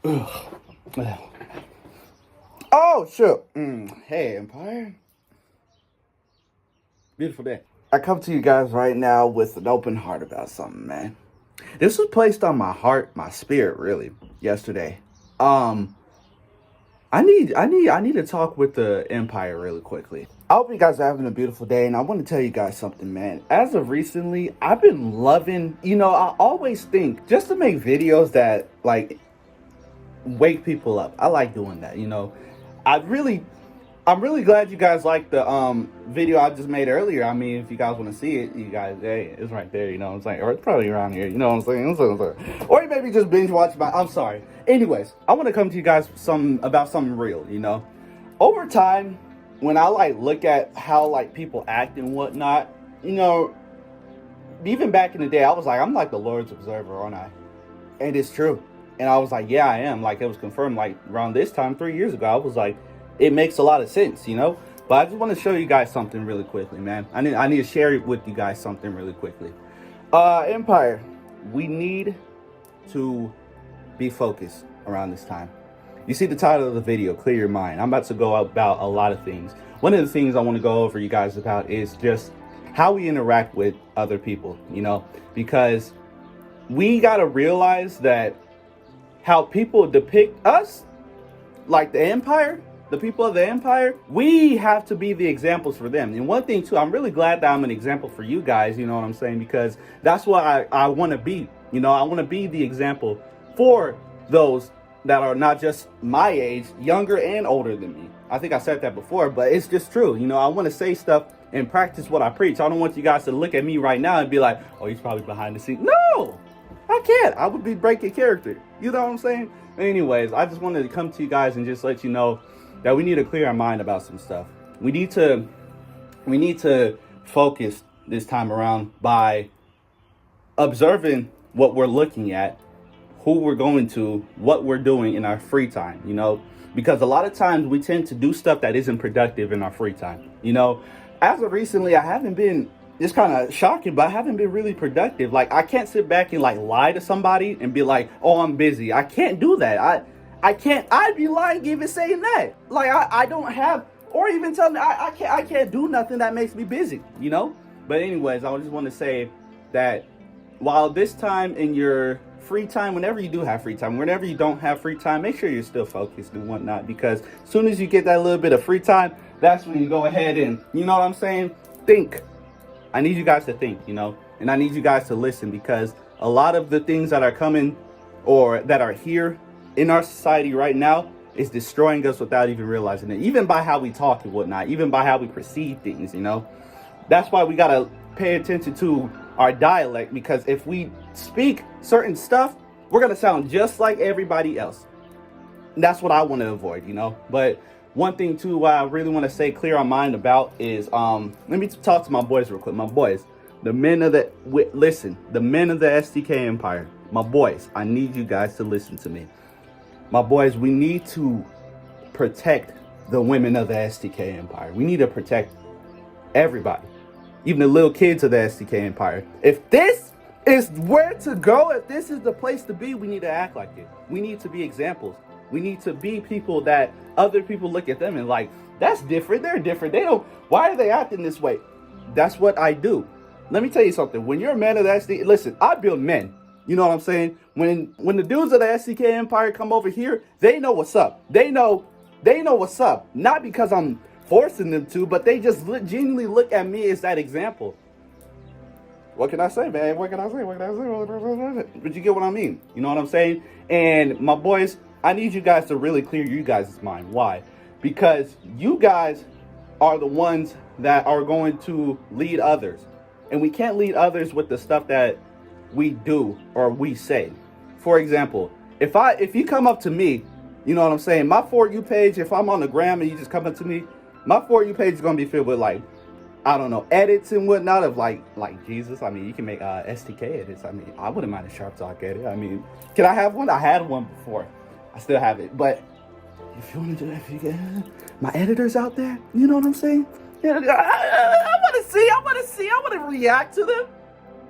Ugh. Oh, sure. Hey, Empire. Beautiful day. I come to you guys right now with an open heart about something, man. This was placed on my heart, my spirit, really, yesterday. I need to talk with the Empire really quickly. I hope you guys are having a beautiful day, and I want to tell you guys something, man. As of recently, I've been loving, I always think just to make videos that like wake people up. I like doing that, I really I'm really glad you guys liked the video I just made earlier. I mean, if you guys want to see it, you guys, hey, it's right there, you know what I'm saying? Or it's probably around here, you know what I'm saying? Or you maybe just binge watch I'm sorry. Anyways, I want to come to you guys about something real, Over time, when I look at how people act and whatnot, even back in the day, I was like, I'm like the Lord's observer, aren't I? And it's true. And I was like, yeah, I am. It was confirmed around this time 3 years ago. I was like, it makes a lot of sense, But I just want to show you guys something really quickly, man. I need to share with you guys something really quickly. Empire, we need to be focused around this time. You see the title of the video, Clear Your Mind. I'm about to go about a lot of things. One of the things I want to go over you guys about is just how we interact with other people, because we got to realize that how people depict us, like the Empire, the people of the Empire, we have to be the examples for them. And one thing too, I'm really glad that I'm an example for you guys, you know what I'm saying? Because that's what I want to be. I want to be the example for those that are not just my age, younger and older than me. I think I said that before, but it's just true. I want to say stuff and practice what I preach. I don't want you guys to look at me right now and be like, oh, he's probably behind the scenes. No, I can't. I would be breaking character. You know what I'm saying? Anyways, I just wanted to come to you guys and just let you know that we need to clear our mind about some stuff. We need to focus this time around by observing what we're looking at, who we're going to, what we're doing in our free time, because a lot of times we tend to do stuff that isn't productive in our free time. As of recently, I haven't been, it's kind of shocking, but I haven't been really productive. I can't sit back and lie to somebody and be like, oh, I'm busy. I can't do that. I can't. I'd be lying even saying that. I don't have, or even telling me I can't do nothing that makes me busy, But anyways, I just want to say that while this time in your free time, whenever you do have free time, whenever you don't have free time, make sure you're still focused and whatnot, because as soon as you get that little bit of free time, that's when you go ahead and, you know what I'm saying? Think. I need you guys to think, and I need you guys to listen, because a lot of the things that are coming or that are here in our society right now is destroying us without even realizing it, even by how we talk and whatnot, even by how we perceive things, That's why we got to pay attention to our dialect, because if we speak certain stuff, we're going to sound just like everybody else. And that's what I want to avoid, But one thing too, I really want to say clear our mind about is, let me talk to my boys real quick. My boys, the men of the STK Empire, my boys, I need you guys to listen to me. My boys, we need to protect the women of the STK Empire. We need to protect everybody, even the little kids of the STK Empire. If this is where to go, if this is the place to be, we need to act like it. We need to be examples. We need to be people that other people look at them and that's different. They're different. Why are they acting this way? That's what I do. Let me tell you something. When you're a man of the STK, listen, I build men. You know what I'm saying? When the dudes of the STK Empire come over here, they know what's up. They know what's up. Not because I'm forcing them to, but they just genuinely look at me as that example. What can I say, man? What can I say? But you get what I mean. You know what I'm saying? And my boys, I need you guys to really clear you guys' mind. Why? Because you guys are the ones that are going to lead others. And we can't lead others with the stuff that we do or we say. For example, if you come up to me, you know what I'm saying, my For You page, if I'm on the gram and you just come up to me, my For You page is going to be filled with I don't know, edits and whatnot of like Jesus. I mean, you can make STK edits. I mean, I wouldn't mind a Sharp Talk edit. I mean, can I have one? I had one before. I still have it. But if you want to do that, if you get my editors out there, you know what I'm saying? Yeah, I want to see. I want to react to them.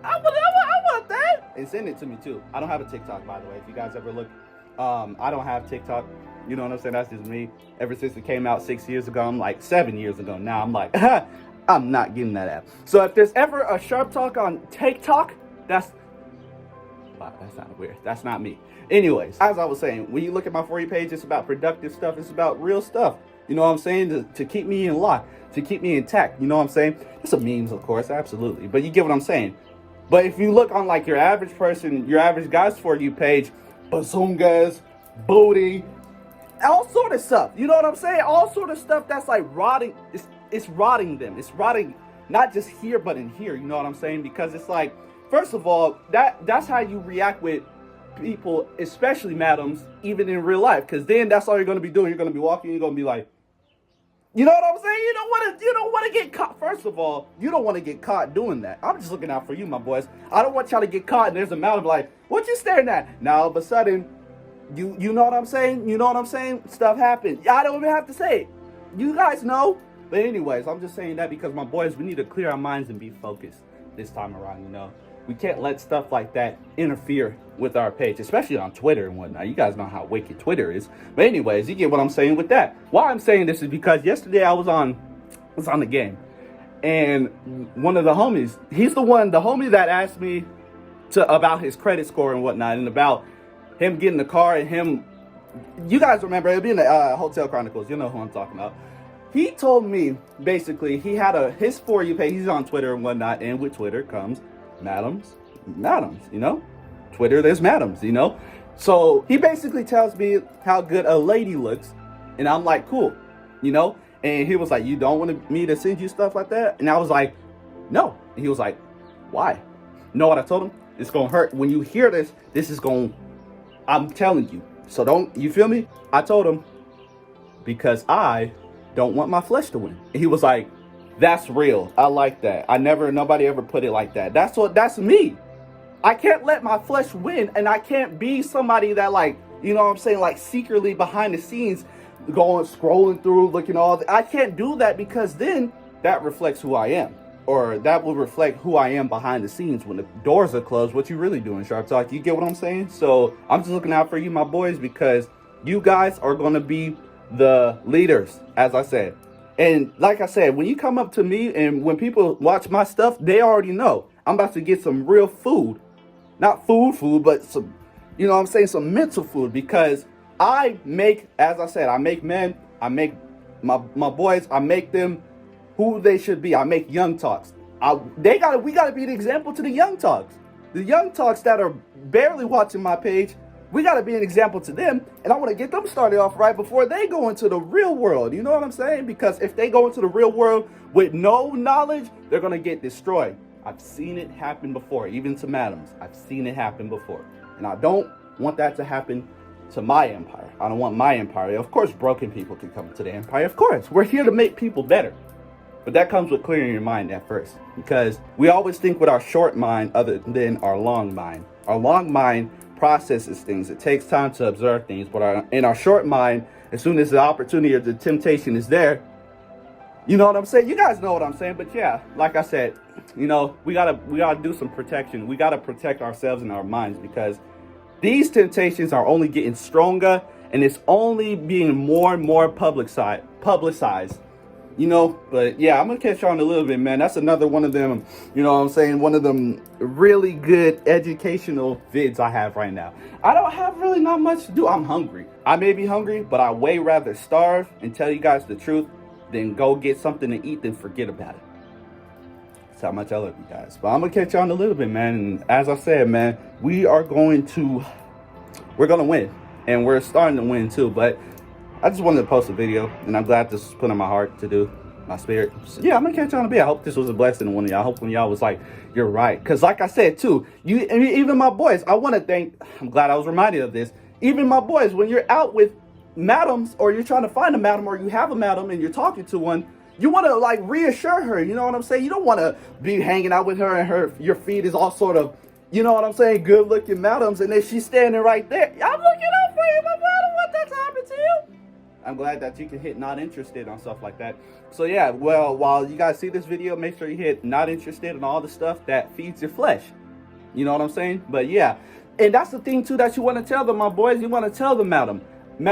I want that. And send it to me too. I don't have a TikTok, by the way. If you guys ever look I don't have TikTok. You know what I'm saying? That's just me. Ever since it came out 6 years ago, I'm like 7 years ago now. I'm like, I'm not getting that app. So if there's ever a Sharp Talk on TikTok, wow, that sounded weird. That's not me. Anyways, as I was saying, when you look at my For You page, it's about productive stuff. It's about real stuff. You know what I'm saying? To keep me in line, to keep me intact. You know what I'm saying? It's a memes, of course, absolutely. But you get what I'm saying. But if you look on like your average person, your average guy's For You page, bazungas, booty, all sort of stuff. You know what I'm saying? All sort of stuff that's like rotting. It's rotting them. It's rotting not just here, but in here. You know what I'm saying? Because it's like, first of all, that's how you react with people, especially madams, even in real life. Because then that's all you're going to be doing. You're going to be walking. You're going to be like, you know what I'm saying? You don't want to get caught. First of all, you don't want to get caught doing that. I'm just looking out for you, my boys. I don't want y'all to get caught and there's a madam like, what you staring at? Now all of a sudden, you know what I'm saying? You know what I'm saying? Stuff happens. I don't even have to say it. You guys know. But anyways, I'm just saying that because my boys, we need to clear our minds and be focused this time around, you know. We can't let stuff like that interfere with our page, especially on Twitter and whatnot. You guys know how wicked Twitter is. But anyways, you get what I'm saying with that. Why I'm saying this is because yesterday I was on the game. And one of the homies, the homie that asked me about his credit score and whatnot, and about him getting the car and him, you guys remember, it'll be in the Hotel Chronicles. You know who I'm talking about. He told me, basically, he had his For You page. He's on Twitter and whatnot. And with Twitter comes madams, you know. Twitter, there's madams, you know. So he basically tells me how good a lady looks. And I'm like, cool, you know. And he was like, you don't want me to send you stuff like that? And I was like, no. And he was like, why? You know what I told him? It's going to hurt. When you hear this is going, I'm telling you. So don't, you feel me? I told him, because I don't want my flesh to win. And he was like, that's real. I like that. Nobody ever put it like that. That's me. I can't let my flesh win, and I can't be somebody that, like, you know what I'm saying, like secretly behind the scenes scrolling through, looking I can't do that, because then that reflects who I am, or that will reflect who I am behind the scenes when the doors are closed. What you really doing, Sharp Talk? You get what I'm saying? So I'm just looking out for you, my boys, because you guys are going to be the leaders, as I said. And like I said, when you come up to me and when people watch my stuff, they already know I'm about to get some real food. Not food, but some, you know what I'm saying, some mental food. Because I make, as I said, I make men, I make my boys, I make them who they should be. I make young talks. We gotta be the example to the young talks. The young talks that are barely watching my page, we got to be an example to them, and I want to get them started off right before they go into the real world. You know what I'm saying? Because if they go into the real world with no knowledge, they're going to get destroyed. I've seen it happen before, even to madams. I've seen it happen before. And I don't want that to happen to my empire. I don't want my empire. Of course, broken people can come to the empire. Of course, we're here to make people better. But that comes with clearing your mind at first, because we always think with our short mind other than our long mind. Our long mind processes things. It takes time to observe things, but in our short mind, as soon as the opportunity or the temptation is there, you know what I'm saying? You guys know what I'm saying. But yeah, like I said, you know, we gotta do some protection. We gotta protect ourselves and our minds, because these temptations are only getting stronger, and it's only being more and more publicized. You know, but yeah, I'm gonna catch on a little bit, man. That's another one of them, you know what I'm saying, one of them really good educational vids I have right now. I don't have really not much to do. I'm hungry. I may be hungry, but I way rather starve and tell you guys the truth than go get something to eat than forget about it. That's how much I love you guys. But I'm gonna catch on a little bit, man. And as I said, man, we're gonna win, and we're starting to win too. But I just wanted to post a video, and I'm glad this was put on my heart to do, my spirit. So yeah, I'm gonna catch on a bit. I hope this was a blessing to one of y'all. I hope when y'all was like, you're right. Because like I said, too, even my boys, I'm glad I was reminded of this. Even my boys, when you're out with madams, or you're trying to find a madam, or you have a madam and you're talking to one, you want to like reassure her. You know what I'm saying? You don't want to be hanging out with her and your feed is all sort of, you know what I'm saying, good looking madams, and then she's standing right there. I'm looking out for you, my brother. I don't want that to happen to you. I'm glad that you can hit not interested on stuff like that. So yeah, well, while you guys see this video, make sure you hit not interested on all the stuff that feeds your flesh. You know what I'm saying? But yeah, And that's the thing too that you want to tell them, my boys. You want to tell them, madam, you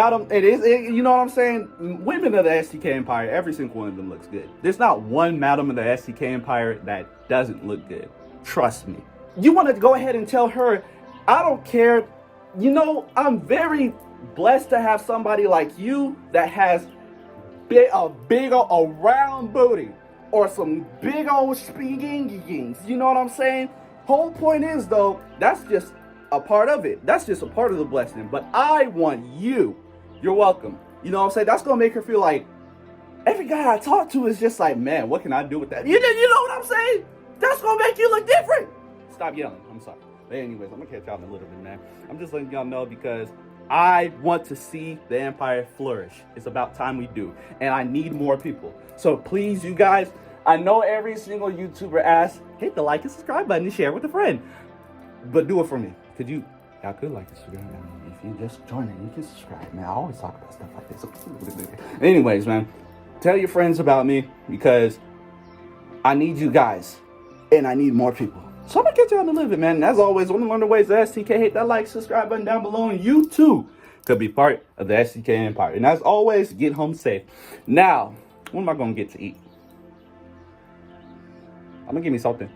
know what I'm saying? Women of the STK Empire, every single one of them looks good. There's not one madam of the STK Empire that doesn't look good. Trust me. You want to go ahead and tell her, I don't care. You know, I'm very blessed to have somebody like you that has a big old round booty or some big old speakings. You know what I'm saying? Whole point is though, that's just a part of it. That's just a part of the blessing. But I want you. You're welcome. You know what I'm saying? That's gonna make her feel like every guy I talk to is just like, man, what can I do with that? You know what I'm saying? That's gonna make you look different. Stop yelling. I'm sorry. But anyways, I'm gonna catch y'all in a little bit, man. I'm just letting y'all know because I want to see the Empire flourish. It's about time we do. And I need more people. So please, you guys, I know every single YouTuber asks, hit the like and subscribe button and share with a friend. But do it for me. Y'all could like and subscribe. I mean, if you just join it, you can subscribe, man. I always talk about stuff like this. Anyways, man, tell your friends about me because I need you guys and I need more people. So I'm gonna get y'all in a little bit, man. And as always, want to learn the ways of STK, hit that like, subscribe button down below, and you too could be part of the STK Empire. And as always, get home safe. Now, what am I gonna get to eat? I'm gonna give me something.